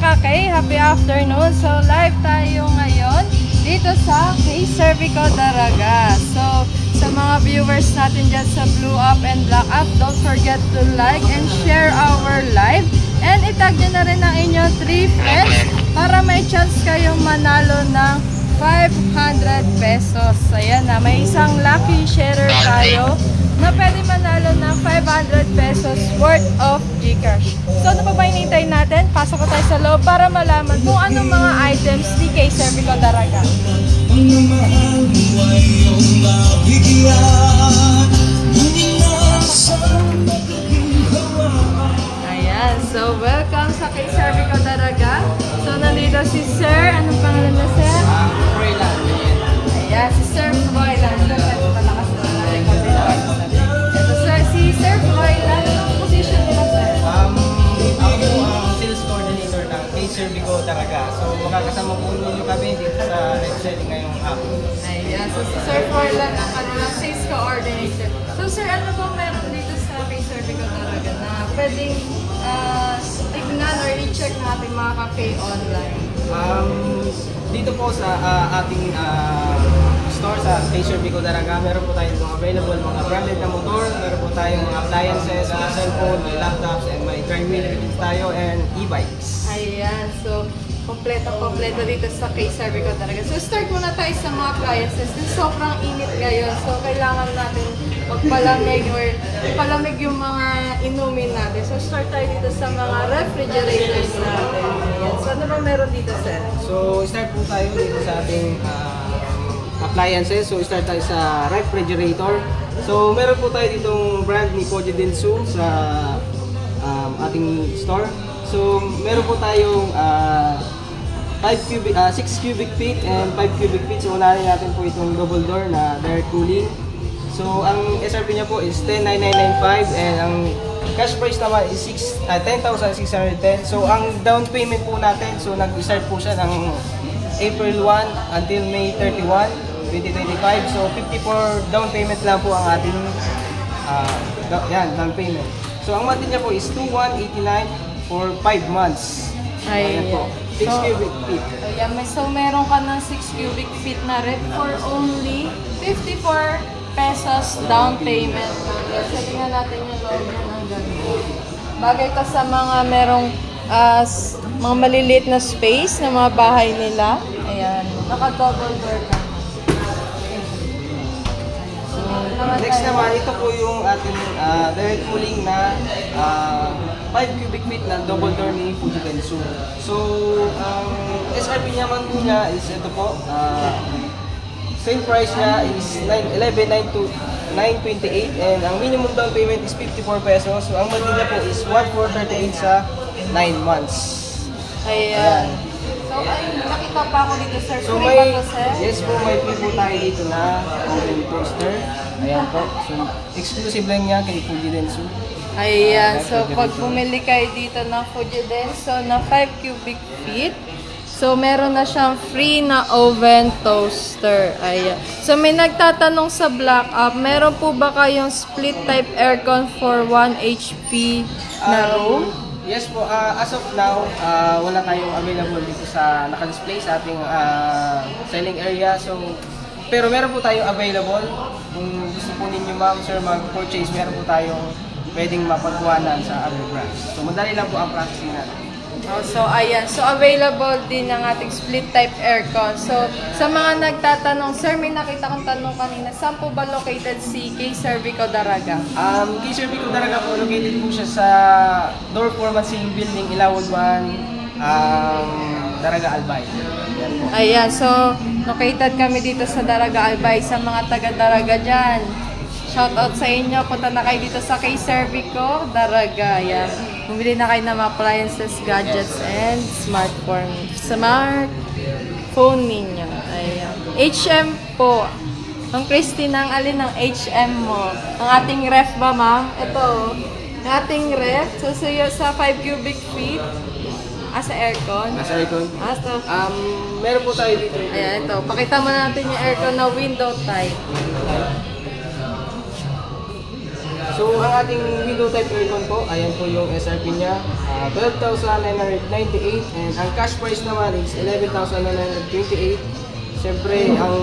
ka-K, happy afternoon. So live tayo ngayon dito sa K-Servico Daraga. So sa mga viewers natin dyan sa Blue Up and Black Up, don't forget to like and share our live. And itag nyo na rin ang inyong 3 friends para may chance kayong manalo ng 500 pesos. Ayan na, may isang lucky sharer tayo na pwede manalo ng 500 pesos worth of Gcash. So ano pa ba hinihintay natin? Pasok ko tayo sa loob para malaman kung anong mga items ni K-Servico Daraga. Ayan, so welcome sa K-Servico Daraga. So nandito si Sir, anong pangalan na Sir? Royland. Ayan, si Sir Royland. Si Sir Royland, anong position nila, Sir? Ako ang sales coordinator ng K-Servico Daraga. So makakasama po ninyo kami dito sa live selling ngayong hapon. Ayan, so si Sir Royland ang kanilang sales coordinator. So Sir, ano ba meron dito sa K-Servico Daraga na pwedeng tignan or i-check natin mga ka-pay online? Dito po sa ating store sa K-Servico Daraga, meron po tayong available mga branded na motor, meron po tayong mga appliances, mga cellphone, may laptops, and may tri-wheel tayo, and e-bikes. Ayan, so kompleto dito sa K-Servico Daraga. So start muna tayo sa mga appliances. Sobrang init ngayon, so kailangan natin magpalamig or palamig yung mga inumin natin. So start tayo dito sa mga refrigerators natin. Ayan. So ano ba meron dito, Sir? So start po tayo dito sa ating appliances. So start tayo sa refrigerator. So meron po tayo ditong brand ni Koji Densu sa ating store. So meron po tayong 6 cubic feet and 5 cubic feet. So unahin natin po itong double door na direct cooling. So ang SRP niya po is 10,995 and ang cash price naman is 10,610. So ang down payment po natin, so nag-start po siya ng April 1 until May 31, 2025. So 54 down payment lang po ang ating down payment. So ang monthly niya po is 2,189 for 5 months. Ayan po. 6 cubic feet. Ayan, so meron ka ng 6 cubic feet na ref for only 54 pesos down payment. So tingnan natin yung loob niya ng ganito. Bagay ka sa mga merong mga maliliit na space na mga bahay nila. Ayan, naka-double door ka. Next naman, ito po yung ating direct cooling na 5 cubic feet na double door ni Fuji Densu. So, ang SRP naman po niya is ito po. Same price niya is 11,928 and ang minimum down payment is 54 pesos. So, ang monthly niya po is 1,438 sa 9 months. Ayan. So, nakita pa ako dito, Sir. So, Free ba to, Sir? yes po, may free po tayo dito na oven toaster. Ayan po. So, exclusive lang niya kay Fuji Densu. Ayan. So, pag bumili kayo dito ng Fuji Densu na 5 cubic feet, so, meron na siyang free na oven toaster. Ayan. So, may nagtatanong sa Black Up, meron po ba kayong split type aircon for 1 HP na room? Yes po, as of now, wala tayong available dito sa naka-display sa ating selling area. So, pero meron po tayong available. Kung gusto po ninyo ma'am, sir, mag-purchase, meron po tayong pwedeng mapagkuhanan sa other brands. So, madali lang po ang processing natin. Oh, so, ayan. So, available din ang ating split type aircon. So, sa mga nagtatanong, sir, may nakita kong tanong kanina, saan po ba located si K-Servico Daraga? K-Servico Daraga po, located po siya sa Door Formassing Building, Ilawod 1, Daraga Albay. Yan po. Ayan. So, located kami dito sa Daraga Albay. Sa mga taga-Daraga dyan, shoutout sa inyo. Punta na kayo dito sa K-Servico Daraga. Ayan. Bumili na kayo ng mga appliances, gadgets, and smartphone ninyo. Ayan. HM po. Ang Christine, ang alin ng HM mo? Ang ating ref ba, ma'am? Ito. Ang ating ref. So, sa 5 cubic feet. Sa aircon. Sa aircon? Ito. Meron po tayo dito. Ayan, ito. Pakita mo natin yung aircon na window type. So, ang ating window type aircon po, ayan po yung SRP niya, 12,998, and ang cash price naman is 11,928. Siyempre, ang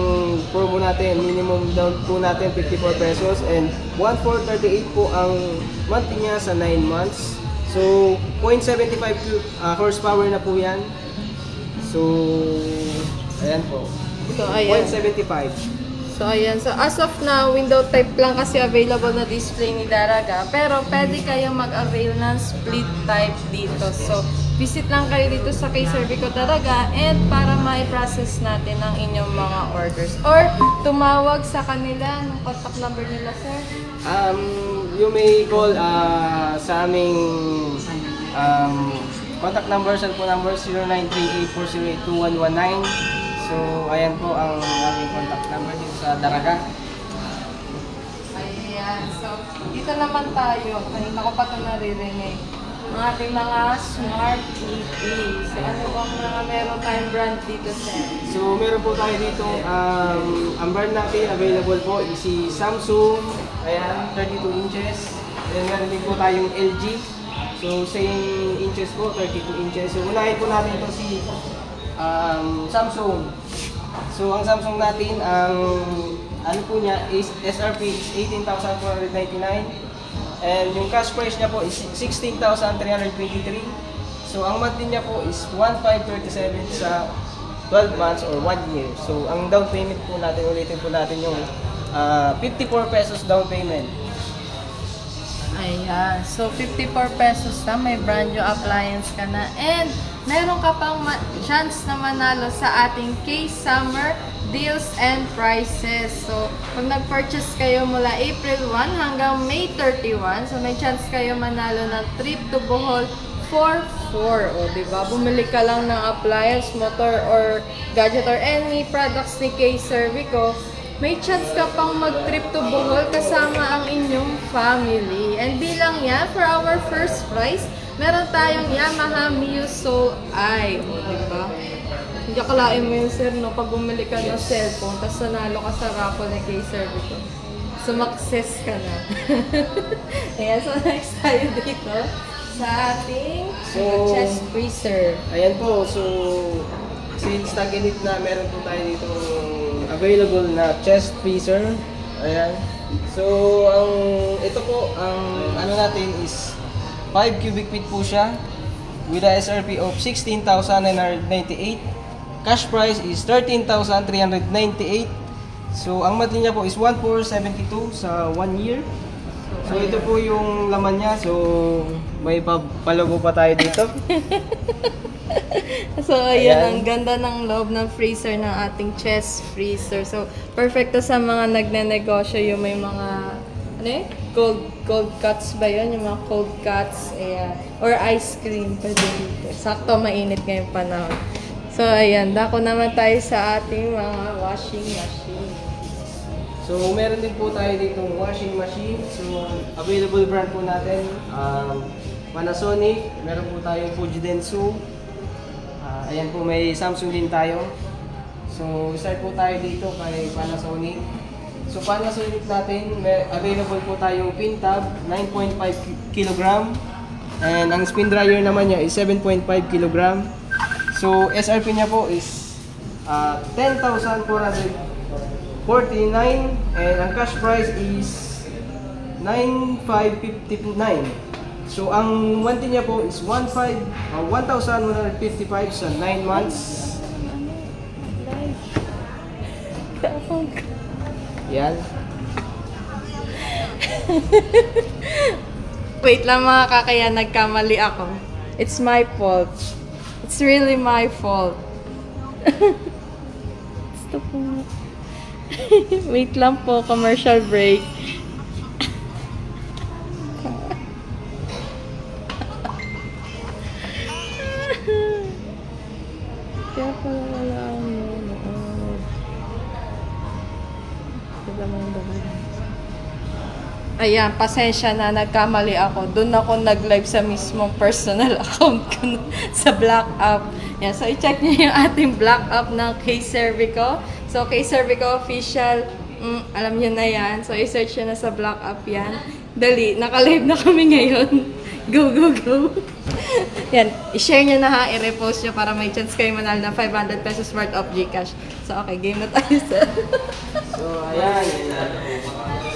promo natin, minimum down po natin 54 pesos and 1,438 po ang monthly niya sa 9 months. So, 0.75 horsepower na po yan. So, ayan po. So, ayan. 0.75. So, ayan. So, as of now, window type lang kasi available na display ni Daraga. Pero, pwede kayong mag-avail ng split type dito. So, visit lang kayo dito sa kay Servico Daraga and para ma-process natin ang inyong mga orders. Or, tumawag sa kanila. Anong contact number nila, sir? You may call sa aming contact number, cellphone number 0938-408-2119. So, ayan po ang aming contact number dito sa Daraga. Ayan. So, dito naman tayo. Kanina ko pa ito naririnig. Ang ating mga smart TV. So, ano bang mga meron tayong brand dito, sir? So, meron po tayo dito, ang brand natin available po is si Samsung, ayan, 32 inches. Then, meron din po tayong LG. So, same inches po, 32 inches. So, unahin po natin ito si Samsung. So, ang Samsung natin, ang ano po niya is SRP is 18,499 and yung cash price niya po is 16,323. So, ang monthly niya po is 1,537 sa 12 months or 1 year. So, ang down payment po natin, ulitin po natin yung 54 pesos down payment. Ayan. So, 54 pesos na. May brand new appliance ka na. And, meron ka pang chance na manalo sa ating K-Summer Deals and Prices. So, pag nag-purchase kayo mula April 1 hanggang May 31, so may chance kayo manalo ng trip to Bohol for 4. O, diba? Bumili ka lang ng appliance, motor, or gadget, or any products ni K-Servico. May chance ka pang mag-trip to Bohol kasama ang inyong family. And bilang yan, for our first prize, meron tayong Yamaha Mio Soul I. O, diba? Hindi akalain mo yun, sir, no? Pag bumili ka ng cellphone, tapos nanalo ka sa raffle ni K-Servico. Sumakses ka na. Ayan, so next tayo dito sa ating chest freezer. Ayan po, so since tag-init na, meron po tayo dito available na chest freezer. Ayan. So, ito po, ang ano natin is 5 cubic feet po siya with a SRP of 16,998. Cash price is 13,398. So, ang monthly niya po is 1,472 sa 1 year. So, ito po yung laman niya. So, may palogo pa tayo dito. So, ayan, ang ganda ng loob ng freezer ng ating chest freezer. So, perfecto sa mga nagne-negosyo, yung may mga, ano eh? Cold cuts ba yun? Yung mga cold cuts, ayan. Or ice cream, pwede dito. Sakto, mainit ngayong panahon. So, ayan, dako naman tayo sa ating mga washing machine. So, meron din po tayo ditong washing machine. So, available brand po natin, Panasonic, meron po tayong Fujitsu. Ayan po, may Samsung din tayo. So, start po tayo dito kay Panasonic. So, Panasonic natin, available po tayong pin tab, 9.5 kg. And ang spin dryer naman niya is 7.5 kg. So, SRP niya po is 10,449 and ang cash price is 9,559. So, ang monthly niya po is 1,155 sa 9 months. Yan. Wait lang mga kakaya, nagkamali ako. It's my fault. It's really my fault. Stop po. Wait lang po, commercial break. Kaya pala wala ang noon. Ayan, pasensya na, nagkamali ako. Doon ako nag-live sa mismong personal account ko sa Black App. Yan, so i-check niyo yung ating Black App ng K-Servico. So, K-Servico Official, alam niyo na yan. So, i-search niyo na sa Black App yan. Dali, naka-live na kami ngayon. Go, go, go. Yan, i-share nyo na ha, i-repost nyo para may chance kayo manalo ng 500 pesos worth of Gcash. So, okay, game na tayo, sir. So, ayan.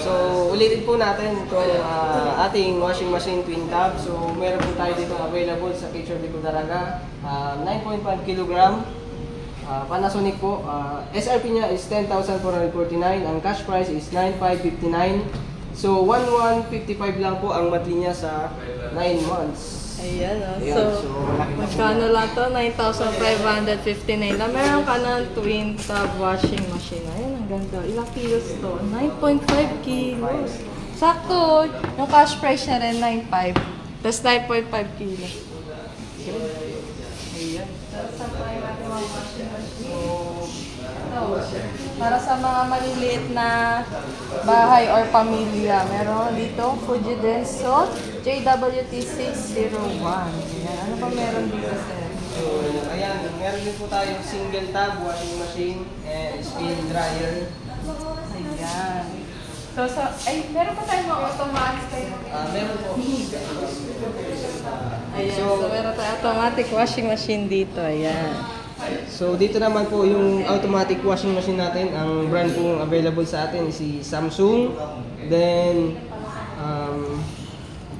So, ulitin po natin itong ating washing machine twin tab. So, meron po tayo dito available sa K-Servico Daraga. 9.5 kg. Panasonic po. SRP niya is 10,449. Ang cash price is 9,559. So, 1,155 lang po ang monthly niya sa 9 months. Ayan, oh. Ayan, So, magkano lang to? 9,559 na. Meron ka ng twin tub washing machine. Ayan, ang ganda. Ilang kilos to? 9.5 kilos. Sakto. Yung cash price niya rin, 9.5. Tapos 9.5 kilos. Ayan. Tapos sa tayo natin mga washing machine. Para sa mga maliliit na bahay or pamilya, meron dito Fujidenso JWT601. Ayan. Ano pa meron dito, sir? So, ayan, meron din po tayong single tab washing machine and spin dryer. Ayan. So, meron pa tayong mga automatic kayo. Meron po. Ayan. So, meron tayong automatic washing machine dito. Ayan. So dito naman po yung automatic washing machine natin. Ang brand po available sa atin is si Samsung. Then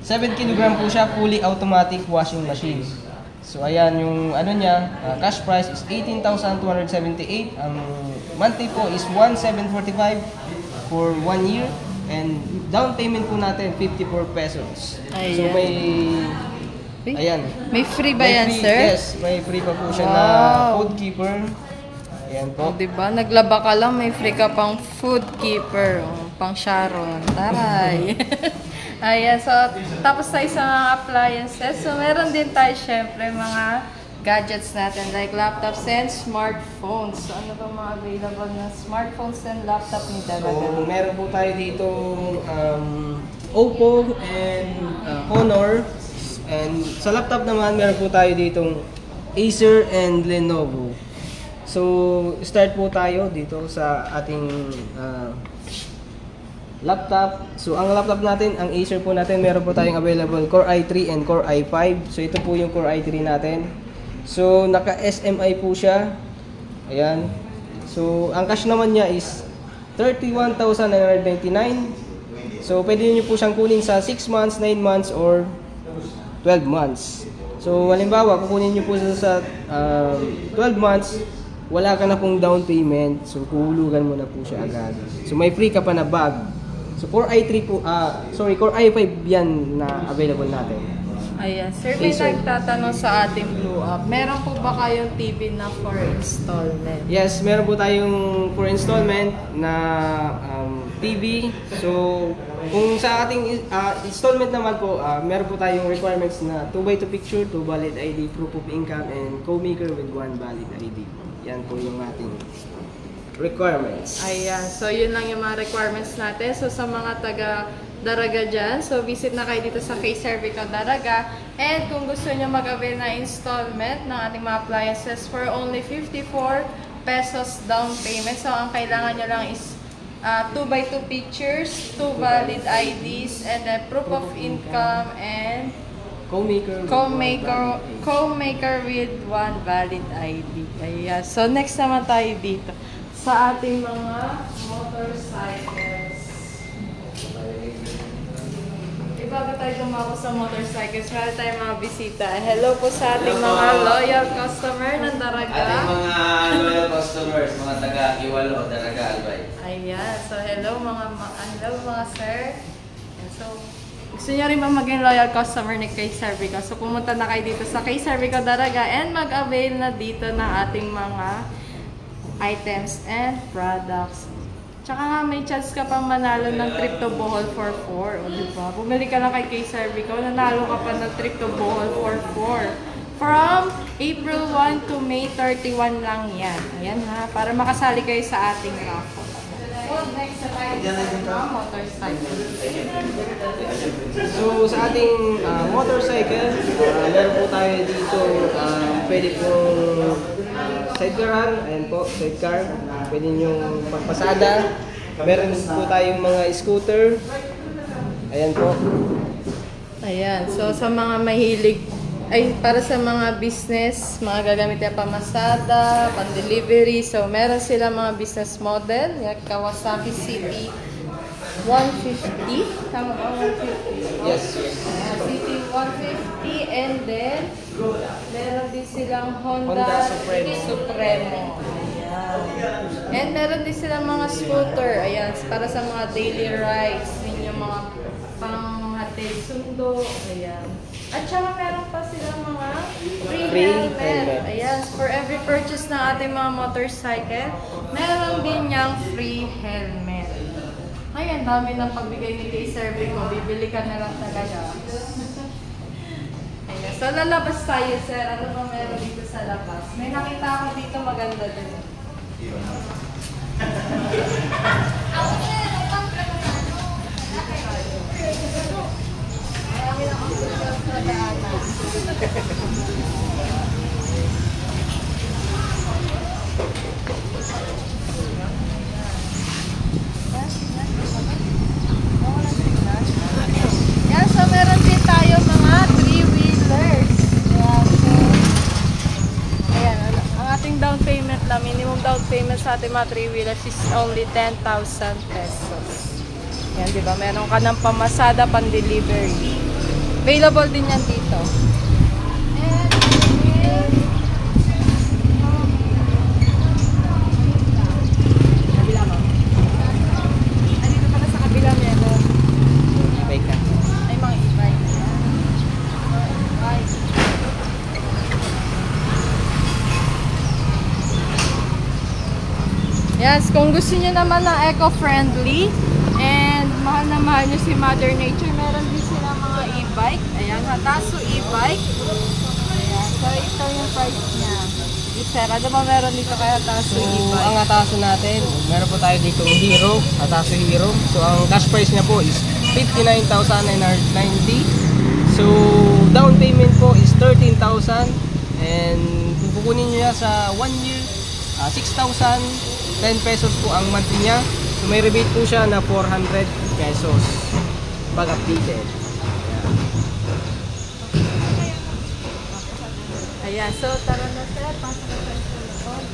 7 kg po siya, fully automatic washing machine. So ayan yung ano niya, cash price is 18,278. Ang monthly po is 1,745 for 1 year. And down payment po natin 54 pesos. Ayan. So ayan. May free ba May yan, free, sir? Yes, may free pa po siya na food keeper. Ayan po. O, diba? Naglaba ka lang, may free ka pang food keeper. O, pang Sharon. Taray. Ayan, so, tapos tayo sa mga appliances. So, meron din tayo, syempre, mga gadgets natin, like laptops and smartphones. So, ano ba mga available na smartphones and laptop ni Daraga? So, meron po tayo dito Oppo and Honor. And sa laptop naman, meron po tayo ditong Acer and Lenovo. So, start po tayo dito sa ating laptop. So, ang laptop natin, ang Acer po natin, meron po tayong available Core i3 and Core i5. So, ito po yung Core i3 natin. So, naka-SMI po siya. Ayan. So, ang cash naman niya is 31,999. So, pwede niyo po siyang kunin sa 6 months, 9 months, or 12 months. So, halimbawa, kukunin nyo po sa 12 months, wala ka na pong down payment. So, kuhulugan mo na po siya agad. So, may free ka pa na bag. So, Core i3 po, Core i5 yan na available natin. Ayan. Sir, may nagtatanong sa ating Blue Up. Meron po ba kayong TV na for installment? Yes, meron po tayong for installment na TV. So, kung sa ating installment naman po, meron po tayong requirements na 2x2 picture, 2 valid ID, proof of income, and co-maker with 1 valid ID. Yan po yung ating requirements. Ayan. So, yun lang yung mga requirements natin. So, sa mga taga Daraga dyan, so visit na kayo dito sa K-Servico Daraga. And kung gusto nyo mag-avail na installment ng ating mga appliances for only 54 pesos down payment. So, ang kailangan nyo lang is 2x2 pictures, 2 valid IDs, and then proof of income, and co-maker with 1 valid ID. Ayan. So, next naman tayo dito sa ating mga motorcycles. Bago tayo dumako sa motorcycles, meron tayong mga bisita. Hello po sa ating mga loyal customer ng Daraga. Ating mga loyal customers, mga taga-Iwalo, Daraga, Albay. Ayan. So, hello mga sir. And so, gusto niyo rin ba maging loyal customer ni K-Servico? So, pumunta na kayo dito sa K-Servico Daraga and mag-avail na dito ng ating mga items and products. Tsaka nga, may chance ka pang manalo ng trip to Bohol for 4. O, diba? Bumili ka lang kay K-Servico, nanalo ka pa ng trip to Bohol for 4. From April 1 to May 31 lang yan. Ayan ha, para makasali kayo sa ating raffle. So, next na tayo sa motorcycle. So, sa ating motorcycle, meron po tayo dito, pwede pong sidecaran. Ayan po, sidecar. Pwede nyo pagpasada. Meron po tayong mga scooter. Ayan po. Ayan. So, sa mga mahilig, para sa mga business, mga gagamit na pamasada, pan-delivery. So, meron sila mga business model. Yung Kawasaki City 150. Tama ba? 150? Yes. City 150. And then, meron din silang Honda Supremo. Ayan. And meron din silang mga scooter. Ayan. Para sa mga daily rides. Yung mga pang-hatid sundo. Ayan. At saka meron pa silang mga free helmet. Ayan. For every purchase ng ating mga motorcycle, meron din niyang free helmet. Ayan, dami ng pagbigay ni Kay Servico. Bibili ka na lang talaga. Ayan. So, lalabas tayo, sir. Ano ba meron dito sa labas? May nakita ako dito maganda din. Marami na akong sa daanan. Yan, so meron din tayo mga 3-wheelers. Yan, so, ayan, ang ating down payment lang, minimum down payment sa ating mga 3-wheelers is only 10,000 pesos. Yan, di ba? Meron ka ng pamasada, pan-delivery. Available din yan dito. And, kabila mo. Dito pala sa kabila meron. E-bike ka. Ay, mga e-bike. E-bike. Yes, kung gusto niyo naman ng eco-friendly and mahal na mahal niyo si Mother Nature, meron din sila mga e-bike. Ayan, Hatasu e-bike. Ayan, so ito yung price niya. Sir, ano ba meron dito kay Hatasu So, e-bike? ang Hatasu natin, meron po tayo dito Hero, Hatasu Hero. So, ang cash price niya po is 59,990. So, down payment po is 13,000. And kung kukunin niyo sa 1 year, 6,010 pesos po ang monthly niya. So, may rebate po siya na 400 pesos pag updated. Ayan, so tara na sir, pasok na tayo sa loob.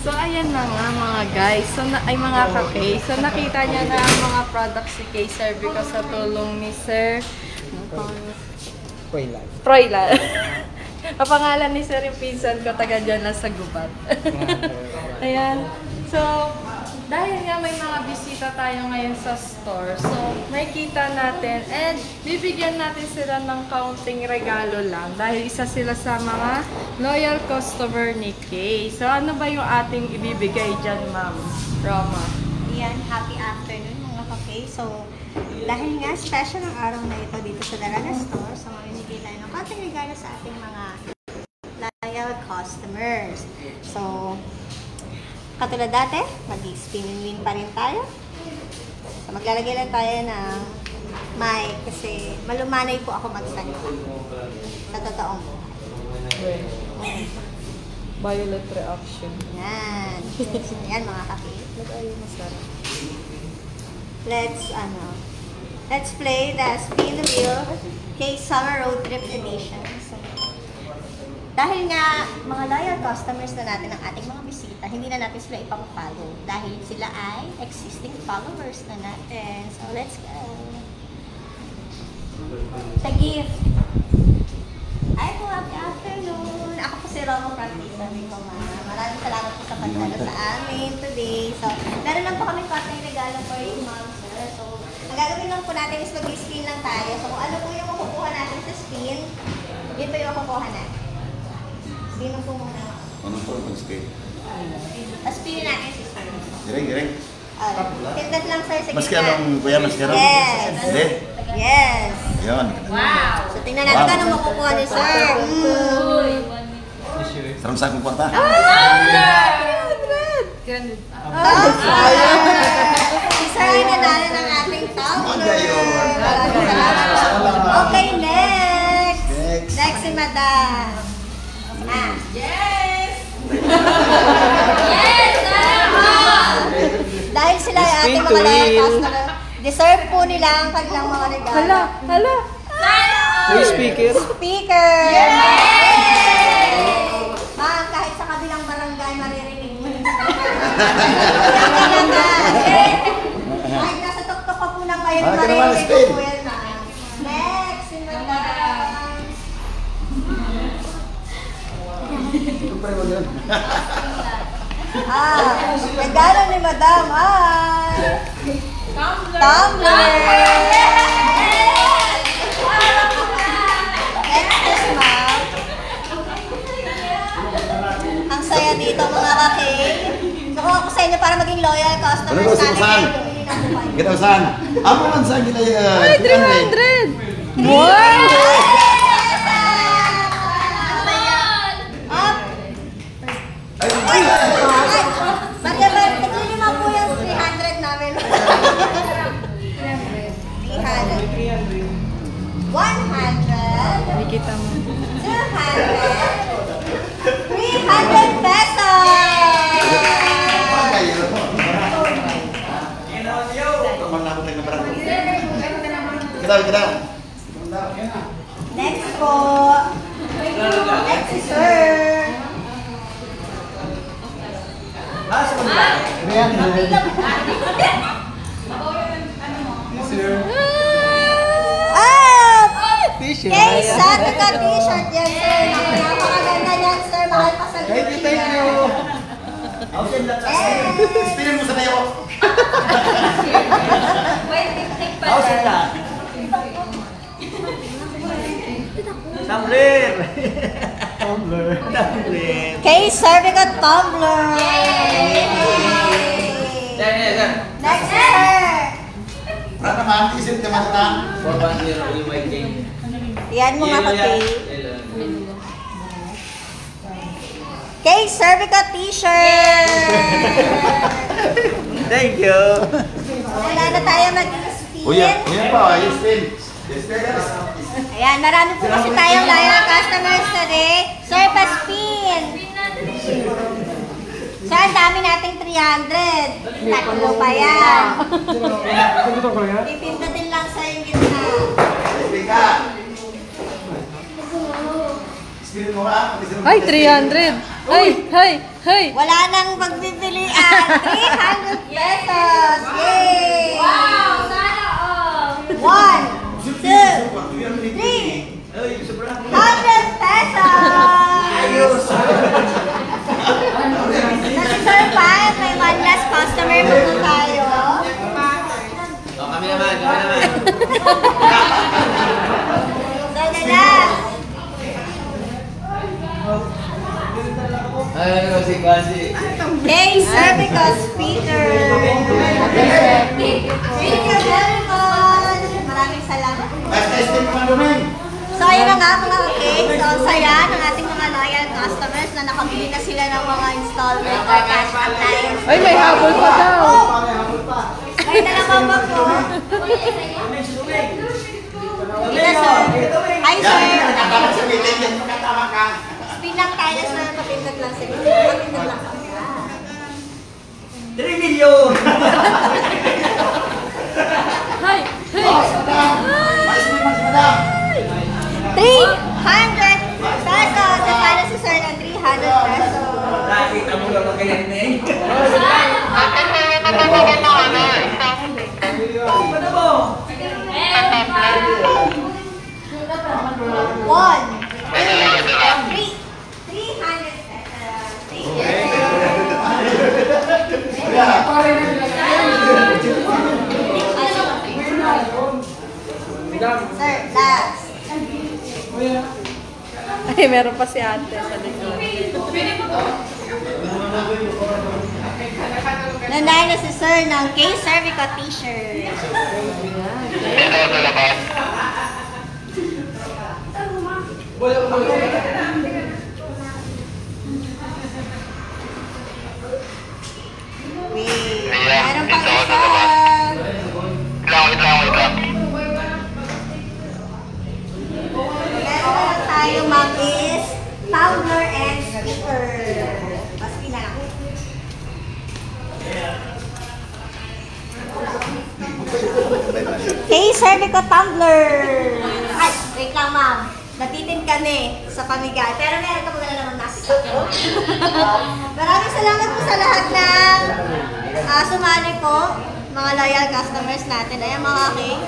So ayan na nga mga guys, so ay mga ka-Kay, so nakita niya na ang mga products si Kay Servico sa tulong ni Sir Froilan. Kapangalan ni Sir yung pinsan ko, taga dyan lang sa Gubat. Ayan. So, dahil nga may mga bisita tayo ngayon sa store, so may kita natin and bibigyan natin sila ng kaunting regalo lang dahil isa sila sa mga loyal customer ni Kay. So, ano ba yung ating ibibigay dyan, Ma'am Roma? Yan, happy afternoon mga ka-Kay. So, dahil nga special ang araw na ito dito sa Daraga Store, so mamimigay tayo ng konting regalo sa ating mga loyal customers. So, katulad dati, mag-spin and win pa rin tayo. So, maglalagay lang tayo ng mic kasi malumanay po ako magsalita sa totoong buhay. Violet reaction. Yan. Yan mga ka-Kay. Let's play the spin the wheel Kay Summer Road Trip Edition. So, dahil nga mga loyal customers na natin ang ating mga bisita, hindi na natin sila ipang-follow dahil sila ay existing followers na natin. So, let's go. The gift. Ay po, happy afternoon. Ako po si Romo Practisa. Maraming salamat po sa pagdalo sa amin today. So, meron lang po kami konting regalo for you, ma'am, sir. So, ang gagawin lang po natin is mag-spin lang tayo. So, kung ano po yung makukuha natin sa spin, yun po yung makukuha natin. Sino po muna? Ano po ang spin? Spin natin si sir. Direng. Tindat lang sir sa gitna. Maski anong kuya, maski anong? Yes. Hindi? Yes. Yun. Wow. So, tingnan natin kung ano makukuha ni sir. Sarang sa akong kwarta. Si sir ay nanalo ng ating top. Okay, next. Next si madam. ating Spin to mga loyal win. customer. Deserve po nila ang kanilang mga regalo. Hala, hala. May speaker. Speaker! Ma'am, kahit sa kabilang barangay, maririnig mo. Kahit nasa tuktok ko po ng kayo, Ah, ka naman, maririnig Spain. ko po yan, ma'am. Next, in madam. Regalo ni madam ay tumbler! Next, ma'am. Ang saya dito mga kake. Nakuha ko sa inyo para maging loyal customers Ano ba, namin. saan? Kita saan? Ako man sa gila Ay, 300! Wow! Up! Ay! Maria, naglilima po yung 300 namin. 300. 100. Nakikita mo. 200. 300 pesos! Kita. Next po. Next si sir. Up! T-shirt. Kay Satika t-shirt yan, sir. Napakaganda yan, sir. Mahal pa sa Thank you, thank you. Spinin mo sa tayo. Tumbler. Kay Cervica Tumbler. Next, sir. Para naman, isip naman na. 410 UYK. Yan mga kapay. Kay Cervica t-shirt. Thank you. Wala na tayo mag-spin. Uyan pa, spin. Ayan, marami po kasi tayong loyal customers today. Sir, pa-spin. Sir, ang dami nating 300. Tatlo pa yan. Ipindutin lang sa yung gitna. Spin ka. Spin mo ka. Ay, 300! Ay! Wala nang pagpipilian. 300 pesos. Yay! Wow! Sana all! 1, 2, 3. 100 pesos! Nasi Sir Pai, may one last customer muna tayo. Kami naman. So, last. Ay, kasi. Hey, Cervica speaker. Speaker, everyone. Maraming salamat. Spin naman doon. So, ayun na nga mga okay. So, ang saya ng ating mga loyal customers na nakabili na sila ng mga installment or cash appliance. Ay, may habol pa daw. May dalawang bag po. Ito, sir. Hi, sir. Nakakala sa meeting yan, makatama ka. Spin lang tayo, sir. Papindot lang sa gitna. Papindot lang sa gitna. 3 million. Hay! Spin mo si madam. 300 pesos. Sa para si sir ng 300 pesos. Nakita mo lang ang ganyan na eh. Ano mo? 1, 2, 3. 300 pesos. Sir, last. Ay, meron pa si ate sa likod. Nanay na si sir ng K-Cervica t-shirt. Wait, meron pang isa. Meron na tayo mag-is, tumbler and speaker. Paski na lang. Kay Cervico Tumbler. Ay, wait lang ma'am. Natitin kami sa pamigay. Pero meron ka magana naman natin. Maraming salamat po sa lahat ng sumali po. Mga loyal customers natin. Ayan mga cake.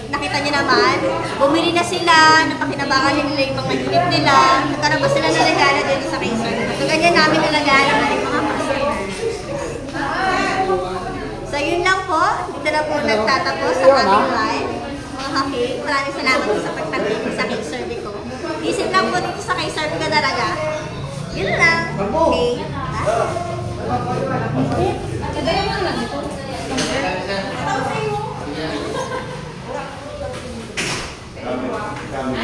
Nakita niyo naman, bumili na sila, napakinabangan nila yung mga unit nila, nagkaroon pa sila nilagana dito sa Kaiser. So, ganyan namin nilagana ng mga customers. So, yun lang po. Dito na po nagtatapos sa aming live. Mga kaki, maraming salamat po sa pagtatingin sa Kaiser ko. Isip lang po dito sa Kaiser ko talaga. Yun lang. Okay. Bye.